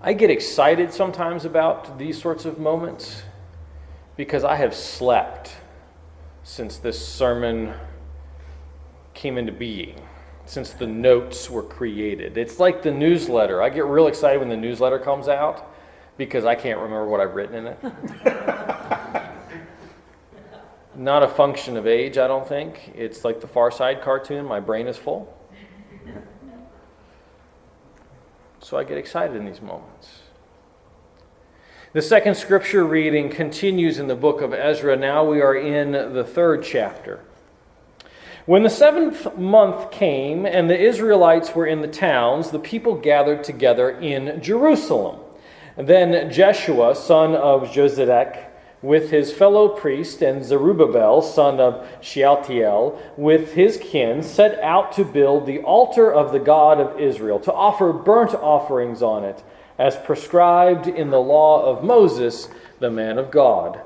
I get excited sometimes about these sorts of moments because I have slept since this sermon came into being, since the notes were created. It's like the newsletter. I get real excited when the newsletter comes out because I can't remember what I've written in it. Not a function of age, I don't think. It's like the Far Side cartoon. My brain is full. So I get excited in these moments. The second scripture reading continues in the book of Ezra. Now we are in the 3rd chapter. When the 7th month came and the Israelites were in the towns, the people gathered together in Jerusalem. Then Jeshua, son of Josedek, with his fellow priest, and Zerubbabel, son of Shealtiel, with his kin, set out to build the altar of the God of Israel, to offer burnt offerings on it, as prescribed in the law of Moses, the man of God.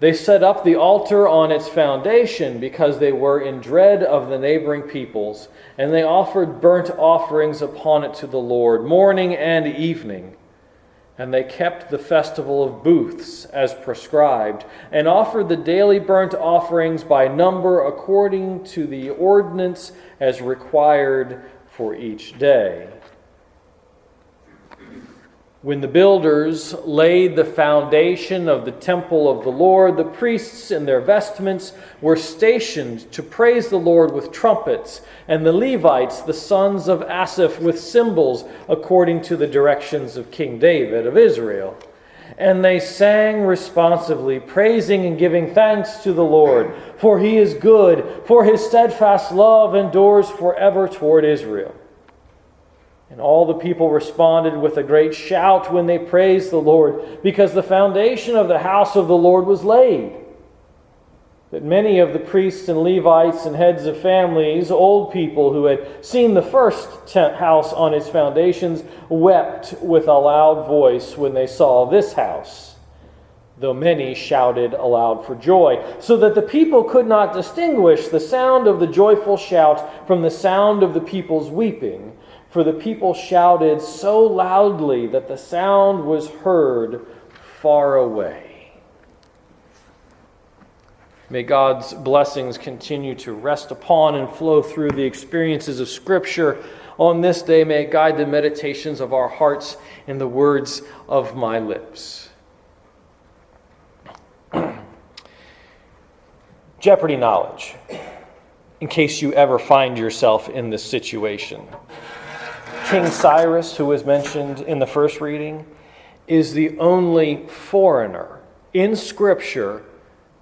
They set up the altar on its foundation because they were in dread of the neighboring peoples, and they offered burnt offerings upon it to the Lord, morning and evening. And they kept the festival of booths as prescribed, and offered the daily burnt offerings by number according to the ordinance as required for each day. When the builders laid the foundation of the temple of the Lord, the priests in their vestments were stationed to praise the Lord with trumpets, and the Levites, the sons of Asaph, with cymbals, according to the directions of King David of Israel. And they sang responsively, praising and giving thanks to the Lord, for he is good, for his steadfast love endures forever toward Israel. And all the people responded with a great shout when they praised the Lord, because the foundation of the house of the Lord was laid. But many of the priests and Levites and heads of families, old people who had seen the first house on its foundations, wept with a loud voice when they saw this house, though many shouted aloud for joy, so that the people could not distinguish the sound of the joyful shout from the sound of the people's weeping. For the people shouted so loudly that the sound was heard far away. May God's blessings continue to rest upon and flow through the experiences of Scripture on this day. May it guide the meditations of our hearts and the words of my lips. Jeopardy knowledge, in case you ever find yourself in this situation. King Cyrus, who was mentioned in the first reading, is the only foreigner in Scripture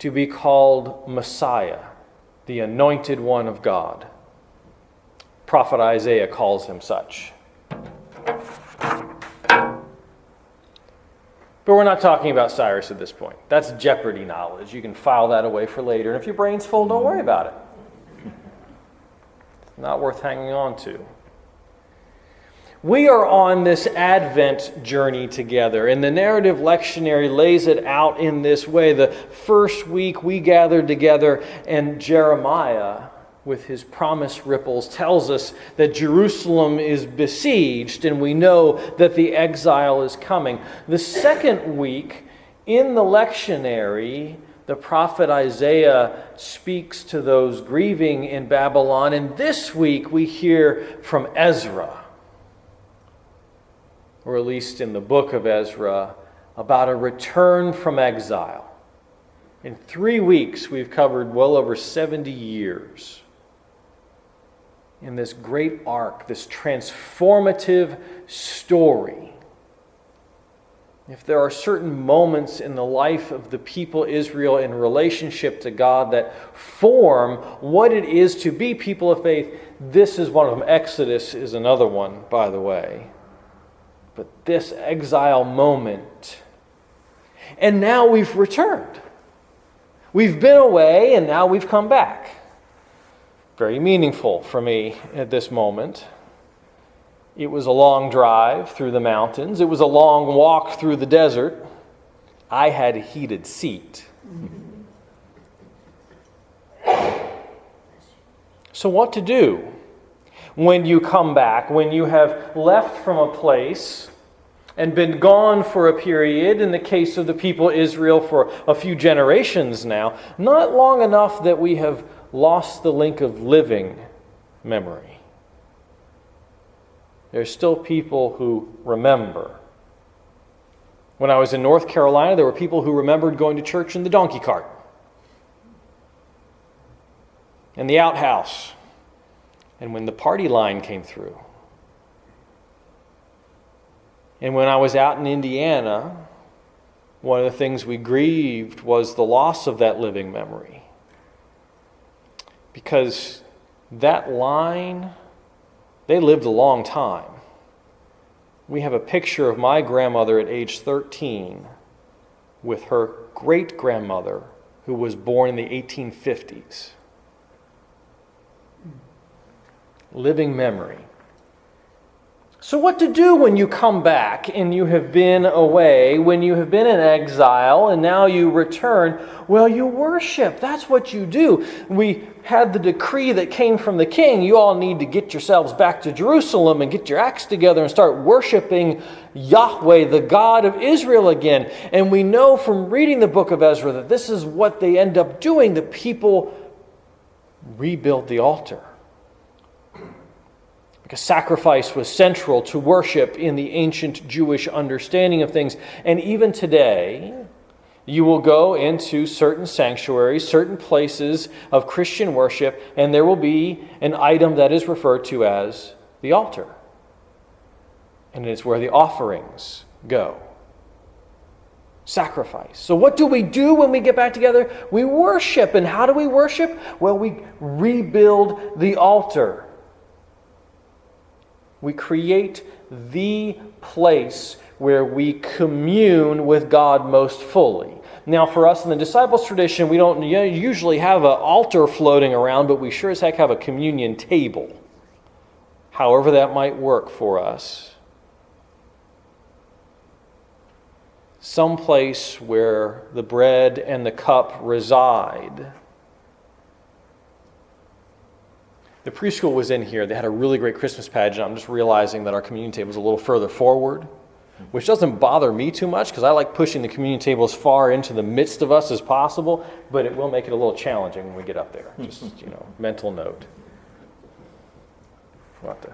to be called Messiah, the anointed one of God. Prophet Isaiah calls him such. But we're not talking about Cyrus at this point. That's Jeopardy knowledge. You can file that away for later. And if your brain's full, don't worry about it. It's not worth hanging on to. We are on this Advent journey together, and the narrative lectionary lays it out in this way. The first week we gathered together, and Jeremiah, with his promise ripples, tells us that Jerusalem is besieged, and we know that the exile is coming. The second week, in the lectionary, the prophet Isaiah speaks to those grieving in Babylon, and this week we hear from Ezra, or at least in the book of Ezra, about a return from exile. In 3 weeks, we've covered well over 70 years in this great arc, this transformative story. If there are certain moments in the life of the people Israel in relationship to God that form what it is to be people of faith, this is one of them. Exodus is another one, by the way. But this exile moment, and now we've returned. We've been away, and now we've come back. Very meaningful for me at this moment. It was a long drive through the mountains. It was a long walk through the desert. I had a heated seat. So what to do when you come back, when you have left from a place and been gone for a period, in the case of the people of Israel for a few generations now, not long enough that we have lost the link of living memory. There's still people who remember. When I was in North Carolina, there were people who remembered going to church in the donkey cart and the outhouse, and when the party line came through. And when I was out in Indiana, one of the things we grieved was the loss of that living memory. Because that line, they lived a long time. We have a picture of my grandmother at age 13 with her great-grandmother who was born in the 1850s. Living memory. So what to do when you come back and you have been away, when you have been in exile and now you return? Well, you worship. That's what you do. We had the decree that came from the king. You all need to get yourselves back to Jerusalem and get your acts together and start worshiping Yahweh, the God of Israel again. And we know from reading the book of Ezra that this is what they end up doing. The people rebuilt the altar. Because sacrifice was central to worship in the ancient Jewish understanding of things. And even today, you will go into certain sanctuaries, certain places of Christian worship, and there will be an item that is referred to as the altar. And it's where the offerings go. Sacrifice. So what do we do when we get back together? We worship. And how do we worship? Well, we rebuild the altar. We create the place where we commune with God most fully. Now, for us in the disciples' tradition, we don't usually have an altar floating around, but we sure as heck have a communion table. However that might work for us. Some place where the bread and the cup reside. The preschool was in here. They had a really great Christmas pageant. I'm just realizing that our communion table is a little further forward, which doesn't bother me too much because I like pushing the communion table as far into the midst of us as possible, but it will make it a little challenging when we get up there. Just, mental note. We'll have to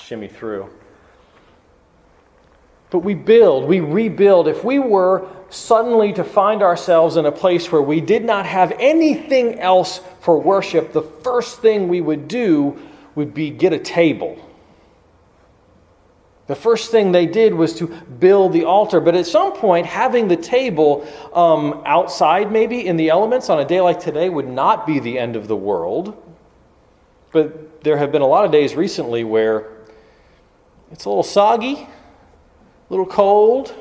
shimmy through. But we rebuild. If we were suddenly to find ourselves in a place where we did not have anything else for worship, the first thing we would do would be get a table. The first thing they did was to build the altar. But at some point, having the table outside maybe in the elements on a day like today would not be the end of the world. But there have been a lot of days recently where it's a little soggy, a little cold.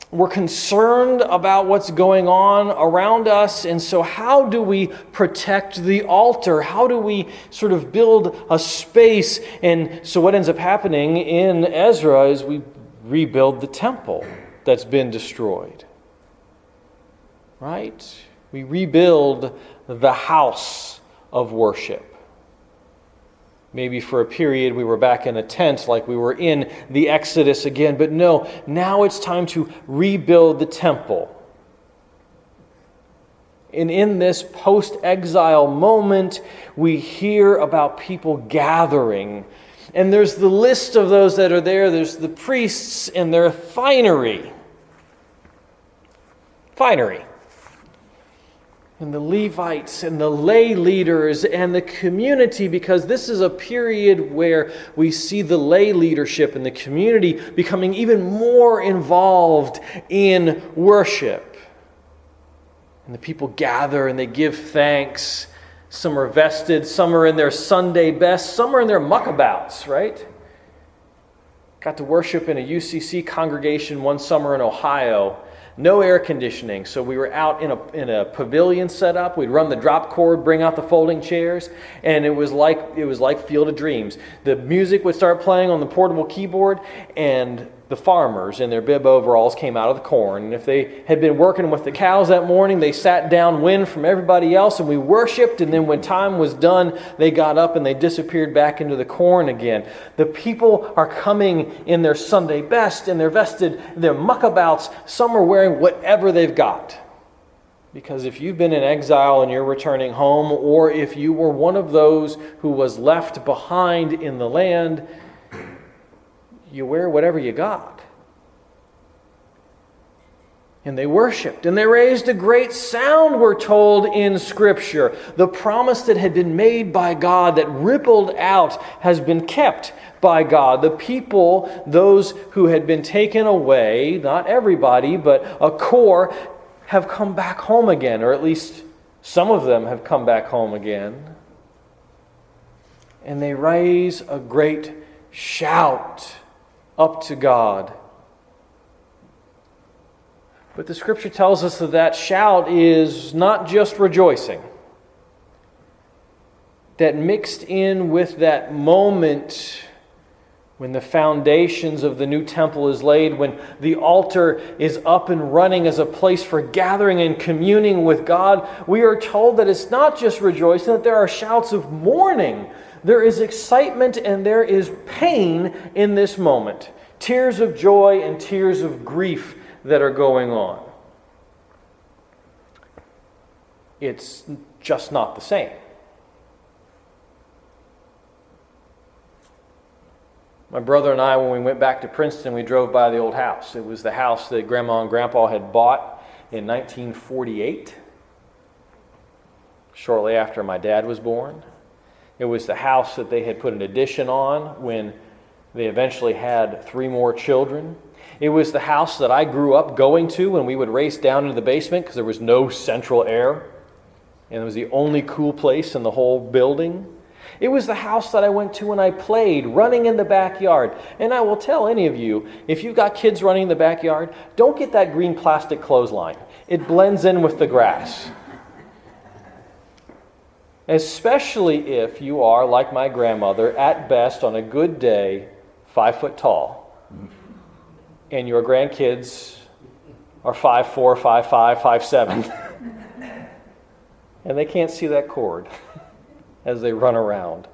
We're concerned about what's going on around us. And so how do we protect the altar? How do we sort of build a space? And so what ends up happening in Ezra is we rebuild the temple that's been destroyed. Right? We rebuild the house of worship. Maybe for a period we were back in a tent like we were in the Exodus again. But no, now it's time to rebuild the temple. And in this post-exile moment, we hear about people gathering. And there's the list of those that are there. There's the priests and their finery. And the Levites and the lay leaders and the community, because this is a period where we see the lay leadership and the community becoming even more involved in worship. And the people gather and they give thanks. Some are vested, some are in their Sunday best, some are in their muckabouts, right? Got to worship in a UCC congregation one summer in Ohio. No air conditioning, so we were out in a pavilion set up. We'd run the drop cord, bring out the folding chairs, and it was like Field of Dreams. The music would start playing on the portable keyboard, and the farmers in their bib overalls came out of the corn. And if they had been working with the cows that morning, they sat downwind from everybody else and we worshiped. And then when time was done, they got up and they disappeared back into the corn again. The people are coming in their Sunday best and they're vested, their muckabouts. Some are wearing whatever they've got. Because if you've been in exile and you're returning home, or if you were one of those who was left behind in the land, you wear whatever you got. And they worshiped, and they raised a great sound, we're told in Scripture. The promise that had been made by God, that rippled out, has been kept by God. The people, those who had been taken away, not everybody, but a core, have come back home again, or at least some of them have come back home again. And they raise a great shout up to God. But the Scripture tells us that that shout is not just rejoicing. That mixed in with that moment when the foundations of the new temple is laid, when the altar is up and running as a place for gathering and communing with God, we are told that it's not just rejoicing, that there are shouts of mourning. There is excitement and there is pain in this moment. Tears of joy and tears of grief that are going on. It's just not the same. My brother and I, when we went back to Princeton, we drove by the old house. It was the house that Grandma and Grandpa had bought in 1948, shortly after my dad was born. It was the house that they had put an addition on when they eventually had 3 more children. It was the house that I grew up going to when we would race down into the basement because there was no central air. And it was the only cool place in the whole building. It was the house that I went to when I played, running in the backyard. And I will tell any of you, if you've got kids running in the backyard, don't get that green plastic clothesline. It blends in with the grass. Especially if you are, like my grandmother, at best, on a good day, 5 foot tall. And your grandkids are 5'4", 5'5", 5'7". And they can't see that cord as they run around.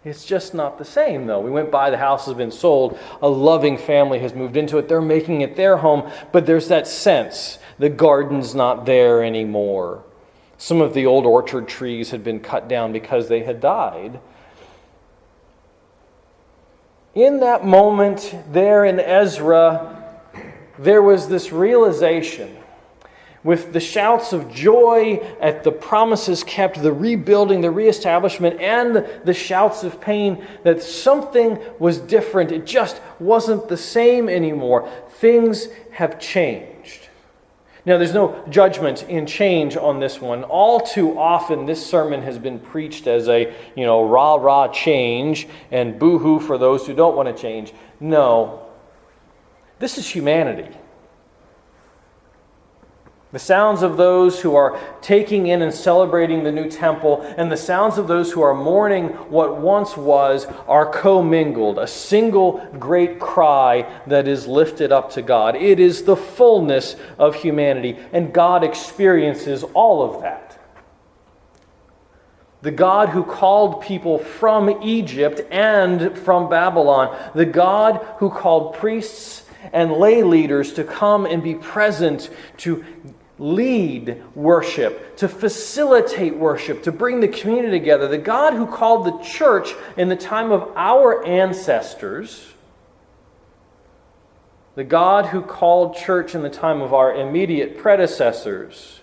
It's just not the same, though. We went by, the house has been sold. A loving family has moved into it. They're making it their home, but there's that sense. The garden's not there anymore. Some of the old orchard trees had been cut down because they had died. In that moment there in Ezra, there was this realization, with the shouts of joy at the promises kept, the rebuilding, the reestablishment, and the shouts of pain, that something was different. It just wasn't the same anymore. Things have changed. Now, there's no judgment in change on this one. All too often, this sermon has been preached as a, rah-rah change and boo-hoo for those who don't want to change. No. This is humanity. The sounds of those who are taking in and celebrating the new temple and the sounds of those who are mourning what once was are commingled, a single great cry that is lifted up to God. It is the fullness of humanity, and God experiences all of that. The God who called people from Egypt and from Babylon, the God who called priests and lay leaders to come and be present, to lead worship, to facilitate worship, to bring the community together. The God who called the church in the time of our ancestors, the God who called church in the time of our immediate predecessors,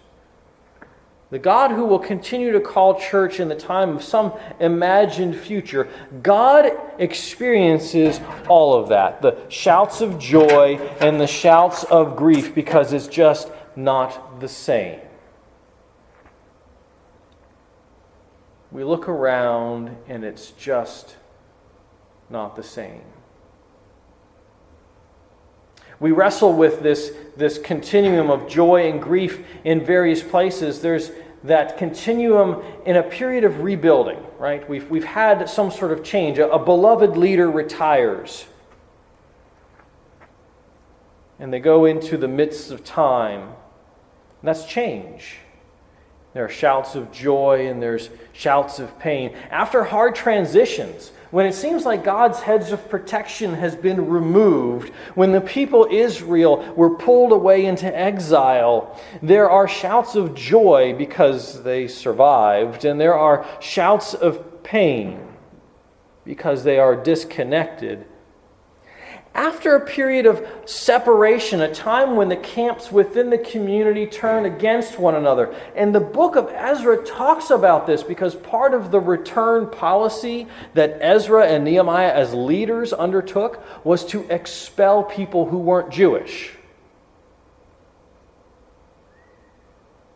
the God who will continue to call church in the time of some imagined future. God experiences all of that, the shouts of joy and the shouts of grief, because it's just not the same. We look around and it's just not the same. We wrestle with this continuum of joy and grief in various places. There's that continuum in a period of rebuilding, right? We've had some sort of change. A beloved leader retires. And they go into the midst of time. And that's change. There are shouts of joy and there's shouts of pain. After hard transitions, when it seems like God's hedge of protection has been removed, when the people Israel were pulled away into exile, there are shouts of joy because they survived, and there are shouts of pain because they are disconnected. After a period of separation, a time when the camps within the community turn against one another. And the book of Ezra talks about this because part of the return policy that Ezra and Nehemiah as leaders undertook was to expel people who weren't Jewish.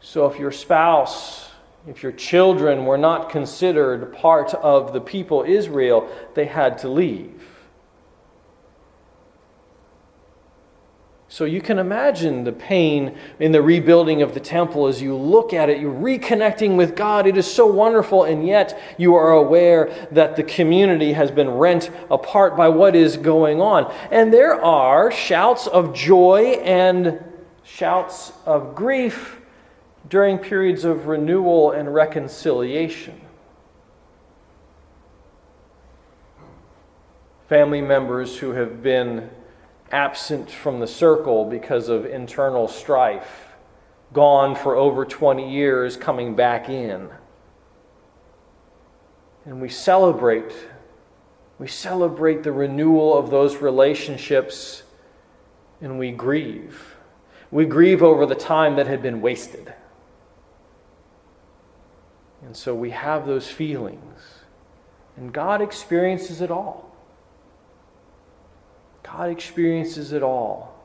So if your spouse, if your children were not considered part of the people Israel, they had to leave. So you can imagine the pain in the rebuilding of the temple as you look at it, you're reconnecting with God. It is so wonderful, and yet you are aware that the community has been rent apart by what is going on. And there are shouts of joy and shouts of grief during periods of renewal and reconciliation. Family members who have been absent from the circle because of internal strife, gone for over 20 years, coming back in. And we celebrate the renewal of those relationships, and we grieve. We grieve over the time that had been wasted. And so we have those feelings, and God experiences it all. God experiences it all.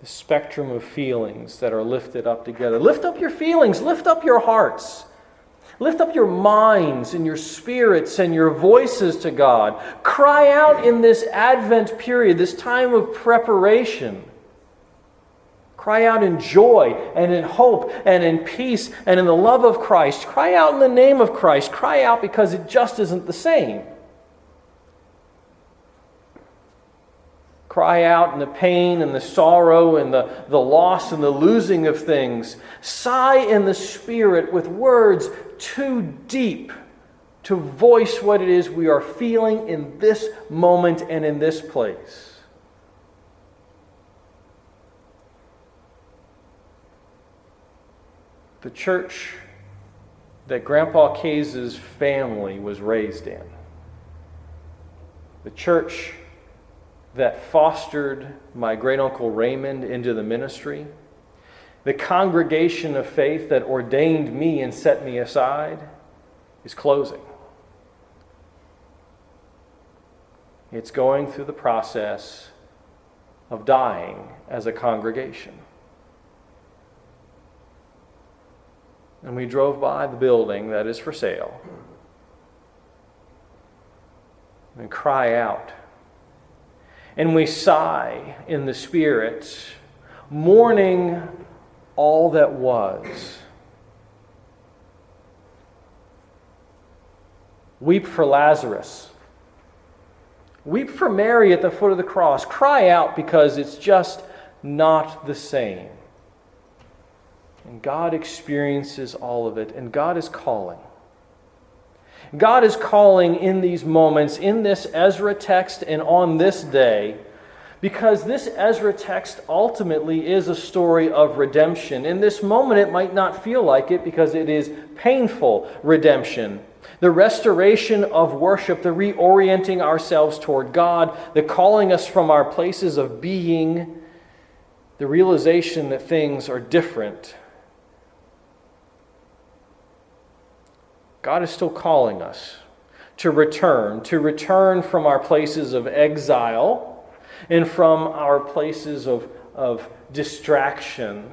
The spectrum of feelings that are lifted up together. Lift up your feelings, lift up your hearts. Lift up your minds and your spirits and your voices to God. Cry out in this Advent period, this time of preparation. Cry out in joy and in hope and in peace and in the love of Christ. Cry out in the name of Christ. Cry out because it just isn't the same. Cry out in the pain and the sorrow and the loss and the losing of things. Sigh in the Spirit with words too deep to voice what it is we are feeling in this moment and in this place. The church that Grandpa Case's family was raised in. The church that fostered my great-uncle Raymond into the ministry. The congregation of faith that ordained me and set me aside is closing. It's going through the process of dying as a congregation. And we drove by the building that is for sale and cry out. And we sigh in the Spirit, mourning all that was. Weep for Lazarus. Weep for Mary at the foot of the cross. Cry out because it's just not the same. And God experiences all of it, and God is calling. God is calling in these moments, in this Ezra text and on this day, because this Ezra text ultimately is a story of redemption. In this moment, it might not feel like it because it is painful redemption. The restoration of worship, the reorienting ourselves toward God, the calling us from our places of being, the realization that things are different. God is still calling us to return from our places of exile and from our places of distraction,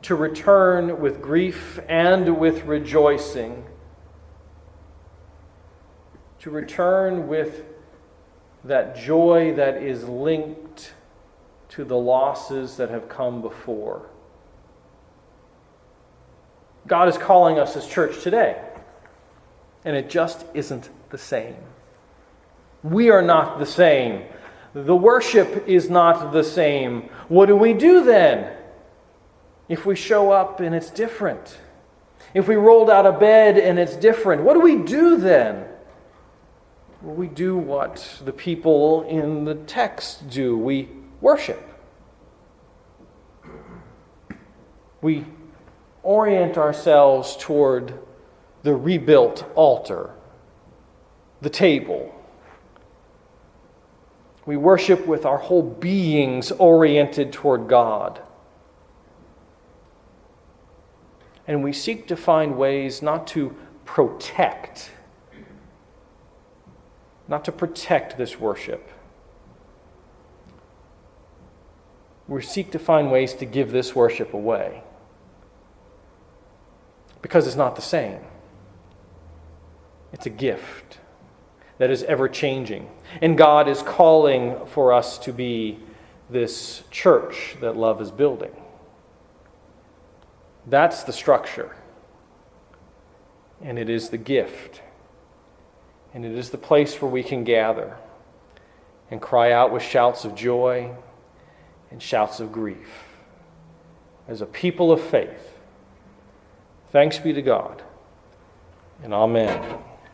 to return with grief and with rejoicing, to return with that joy that is linked to the losses that have come before. God is calling us as church today. And it just isn't the same. We are not the same. The worship is not the same. What do we do then? If we show up and it's different. If we rolled out of bed and it's different. What do we do then? Well, we do what the people in the text do. We worship. We orient ourselves toward the rebuilt altar, the table. We worship with our whole beings oriented toward God. And we seek to find ways not to protect this worship. We seek to find ways to give this worship away. Because it's not the same. It's a gift that is ever changing. And God is calling for us to be this church that love is building. That's the structure. And it is the gift. And it is the place where we can gather and cry out with shouts of joy and shouts of grief as a people of faith. Thanks be to God, and amen.